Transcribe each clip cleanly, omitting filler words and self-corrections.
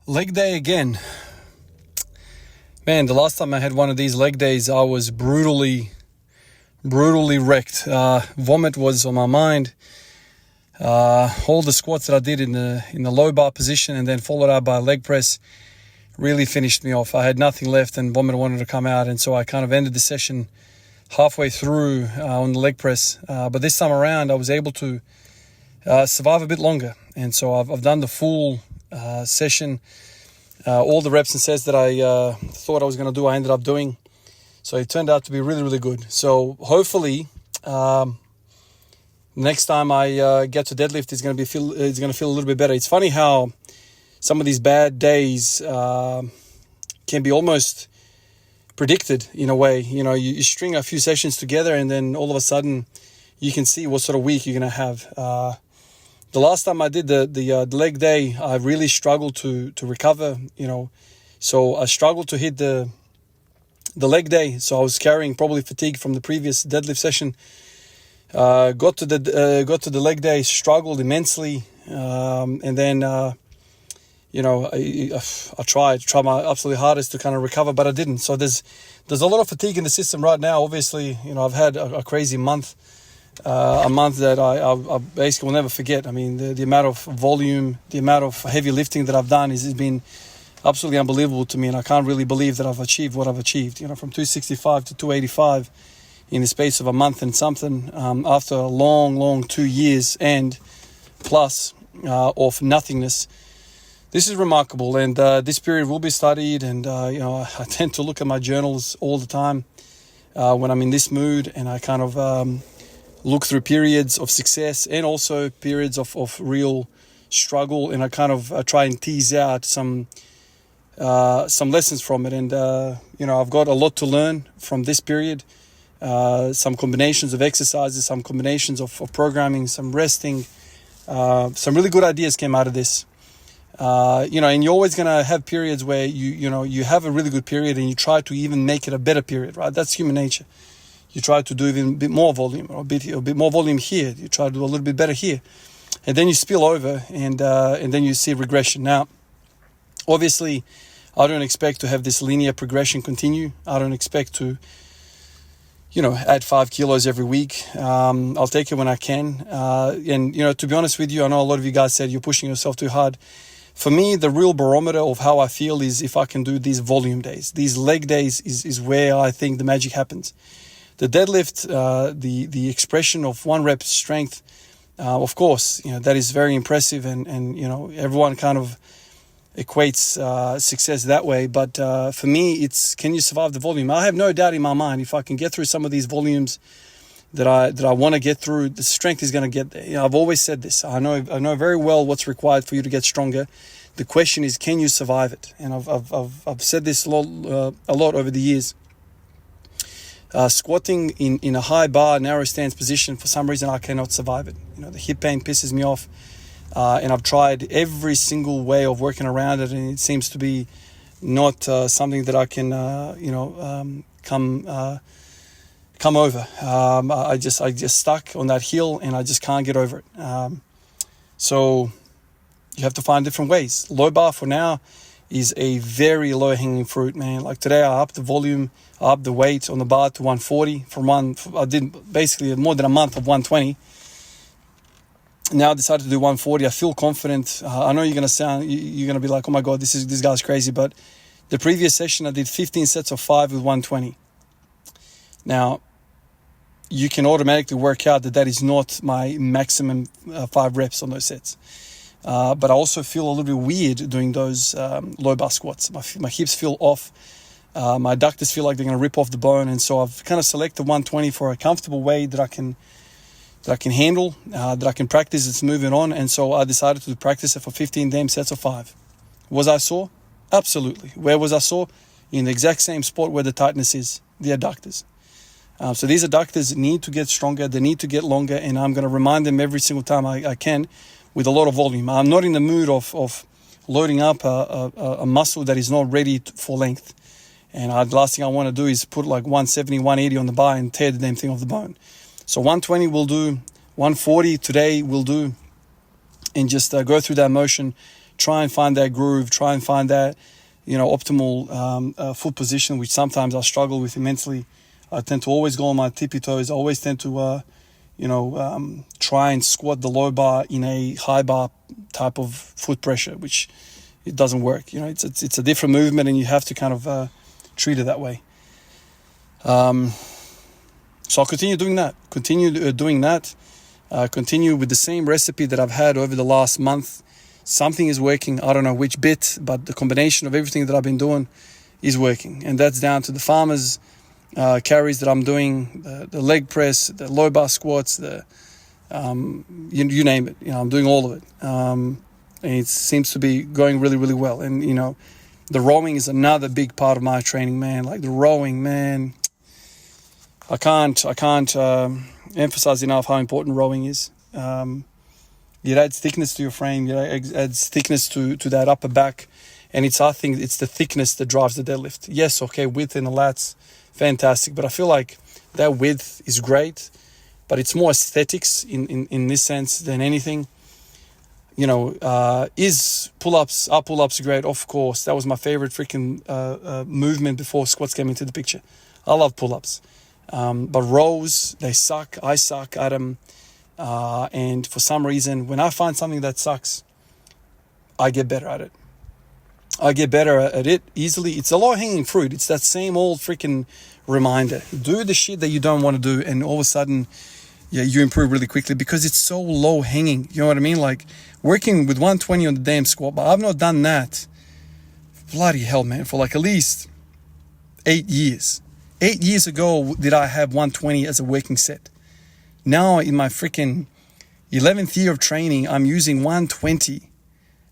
Leg day again. Man, the last time I had one of these leg days, I was brutally wrecked. Vomit was on my mind. All the squats that I did in the low bar position and then followed up by a leg press really finished me off. I had nothing left and vomit wanted to come out, and so I kind of ended the session halfway through on the leg press. But this time around, I was able to survive a bit longer, and so I've done the full session. All the reps and sets that I thought I was going to do, I ended up doing. So it turned out to be really good. So hopefully, next time I get to deadlift, it's going to feel a little bit better. It's funny how some of these bad days can be almost predicted in a way. You know, you string a few sessions together, and then all of a sudden, you can see what sort of week you're going to have. The last time I did the leg day, I really struggled to recover, so I struggled to hit the leg day. So I was carrying probably fatigue from the previous deadlift session. Got to the leg day, struggled immensely, and then I tried my absolutely hardest to kind of recover, but I didn't. So there's a lot of fatigue in the system right now. Obviously, I've had a crazy month. A month that I basically will never forget. I mean, the amount of volume, the amount of heavy lifting that I've done has been absolutely unbelievable to me, and I can't really believe that I've achieved what I've achieved. From 265 to 285 in the space of a month and something, after a long 2 years and plus of nothingness. This is remarkable, and this period will be studied. And I tend to look at my journals all the time when I'm in this mood, and I kind of look through periods of success and also periods of real struggle, and I kind of try and tease out some lessons from it. And I've got a lot to learn from this period. Some combinations of exercises, some combinations of programming, some resting. Some really good ideas came out of this. And you're always going to have periods where you have a really good period and you try to even make it a better period, right? That's human nature. You try to do even a bit more volume, or a bit more volume here. You try to do a little bit better here, and then you spill over, and then you see regression. Now, obviously, I don't expect to have this linear progression continue. I don't expect to, add 5 kilos every week. I'll take it when I can. And to be honest with you, I know a lot of you guys said you're pushing yourself too hard. For me, the real barometer of how I feel is if I can do these volume days. These leg days is where I think the magic happens. The deadlift, the expression of one rep strength, of course, that is very impressive, and everyone kind of equates success that way. But for me, it's, can you survive the volume? I have no doubt in my mind, if I can get through some of these volumes that I want to get through, the strength is going to get there. I've always said this. I know very well what's required for you to get stronger. The question is, can you survive it? And I've said this a lot over the years. Squatting in a high bar, narrow stance position, for some reason I cannot survive it. The hip pain pisses me off, and I've tried every single way of working around it, and it seems to be not something that I can, come over. I just stuck on that hill, and I just can't get over it. So you have to find different ways. Low bar for now is a very low-hanging fruit, man. Like today, I upped the volume, I upped the weight on the bar to 140 I did basically more than a month of 120. Now I decided to do 140. I feel confident. I know you're going to be like, oh my God, this guy's crazy. But the previous session, I did 15 sets of 5 with 120. Now, you can automatically work out that is not my maximum 5 reps on those sets. But I also feel a little bit weird doing those low bar squats. My hips feel off. My adductors feel like they're going to rip off the bone. And so I've kind of selected 120 for a comfortable way that I can handle, that I can practice. It's moving on. And so I decided to practice it for 15 damn sets of 5. Was I sore? Absolutely. Where was I sore? In the exact same spot where the tightness is, the adductors. So these adductors need to get stronger. They need to get longer. And I'm going to remind them every single time I can, with a lot of volume. I'm not in the mood of loading up a muscle that is not ready for length. And the last thing I want to do is put like 170, 180 on the bar and tear the damn thing off the bone. So 120 will do, 140 today will do, and just go through that motion, try and find that groove, try and find that, optimal foot position, which sometimes I struggle with immensely. I tend to always go on my tippy toes. I always tend to, try and squat the low bar in a high bar type of foot pressure, which it doesn't work. It's a different movement, and you have to kind of treat it that way. So I'll continue doing that. Continue with the same recipe that I've had over the last month. Something is working. I don't know which bit, but the combination of everything that I've been doing is working. And that's down to the farmers carries that I'm doing, the leg press, the low bar squats, you name it. I'm doing all of it. And it seems to be going really, really well. And, the rowing is another big part of my training, man. Like the rowing, man. I can't emphasize enough how important rowing is. It adds thickness to your frame. It adds thickness to that upper back. And I think it's the thickness that drives the deadlift. Yes, okay, width in the lats, fantastic. But I feel like that width is great, but it's more aesthetics in this sense than anything. Are pull-ups great? Of course. That was my favorite freaking movement before squats came into the picture. I love pull-ups. But rows, they suck. I suck at them. And for some reason, when I find something that sucks, I get better at it. I get better at it easily. It's a low-hanging fruit. It's that same old freaking reminder. Do the shit that you don't want to do, and all of a sudden, you improve really quickly because it's so low-hanging. You know what I mean? Like working with 120 on the damn squat, but I've not done that. Bloody hell, man, for like at least 8 years. 8 years ago, did I have 120 as a working set. Now, in my freaking 11th year of training, I'm using 120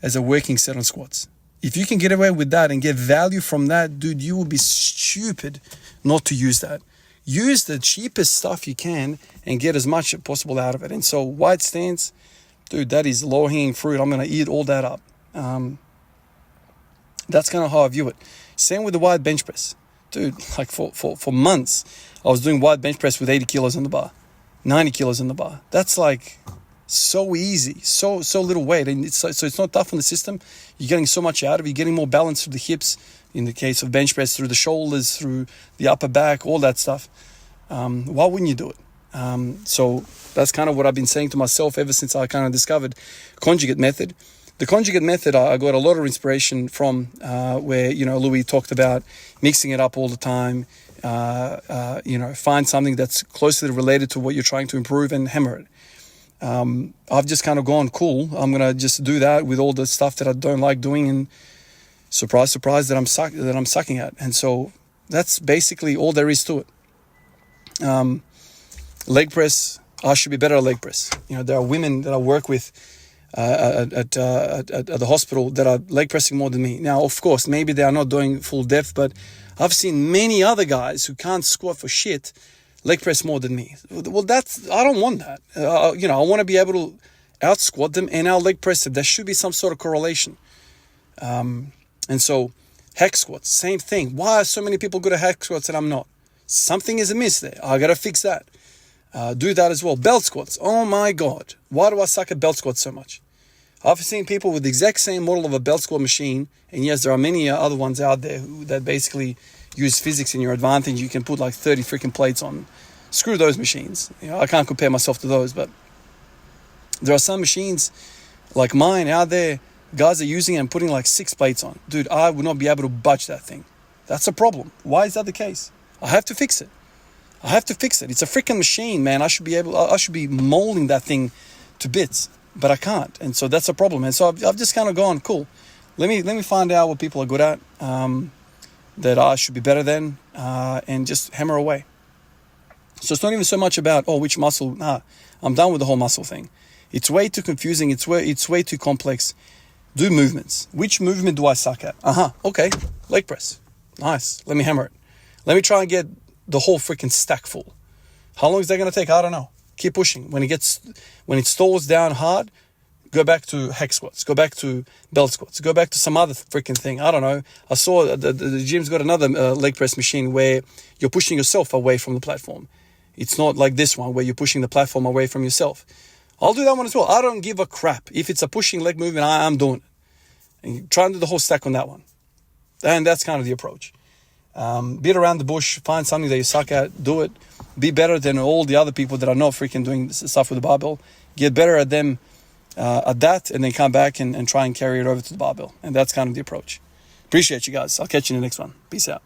as a working set on squats. If you can get away with that and get value from that, dude, you will be stupid not to use that. Use the cheapest stuff you can and get as much as possible out of it. And so wide stance, dude, that is low-hanging fruit. I'm going to eat all that up. That's kind of how I view it. Same with the wide bench press. Dude, like for months, I was doing wide bench press with 80 kilos on the bar, 90 kilos on the bar. That's like so easy, so little weight. And so it's not tough on the system. You're getting so much out of it. You're getting more balance through the hips. In the case of bench press, through the shoulders, through the upper back, all that stuff. Why wouldn't you do it? So that's kind of what I've been saying to myself ever since I kind of discovered conjugate method. The conjugate method, I got a lot of inspiration from where, Louis talked about mixing it up all the time, find something that's closely related to what you're trying to improve and hammer it. I've just kind of gone, cool, I'm going to just do that with all the stuff that I don't like doing, and surprise, that I'm sucking at. And so that's basically all there is to it. Leg press, I should be better at leg press. There are women that I work with at the hospital that are leg pressing more than me. Now, of course, maybe they are not doing full depth, but I've seen many other guys who can't squat for shit leg press more than me. Well, I don't want that. I want to be able to out squat them and out leg press them. There should be some sort of correlation. And so hack squats, same thing. Why are so many people good at hack squats and I'm not? Something is amiss there. I got to fix that. Do that as well. Belt squats. Oh my God. Why do I suck at belt squats so much? I've seen people with the exact same model of a belt squat machine. And yes, there are many other ones out there that basically use physics in your advantage. You can put like 30 freaking plates on. Screw those machines. I can't compare myself to those, but there are some machines like mine out there. Guys are using it and putting like 6 plates on. Dude, I would not be able to budge that thing. That's a problem. Why is that the case? I have to fix it. It's a freaking machine, man. I should be molding that thing to bits, but I can't. And so that's a problem. And so I've just kind of gone, cool. Let me find out what people are good at, that I should be better than, and just hammer away. So it's not even so much about, which muscle. Nah, I'm done with the whole muscle thing. It's way too confusing. It's way too complex. Do movements. Which movement do I suck at? Okay. Leg press. Nice. Let me hammer it. Let me try and get the whole freaking stack full. How long is that going to take? I don't know. Keep pushing. When it stalls down hard, go back to hack squats. Go back to belt squats. Go back to some other freaking thing. I don't know. I saw the gym's got another leg press machine where you're pushing yourself away from the platform. It's not like this one where you're pushing the platform away from yourself. I'll do that one as well. I don't give a crap. If it's a pushing leg movement, I'm doing it. And try and do the whole stack on that one. And that's kind of the approach. Beat around the bush, find something that you suck at, do it. Be better than all the other people that are not freaking doing stuff with the barbell. Get better at them at that, and then come back and try and carry it over to the barbell. And that's kind of the approach. Appreciate you guys. I'll catch you in the next one. Peace out.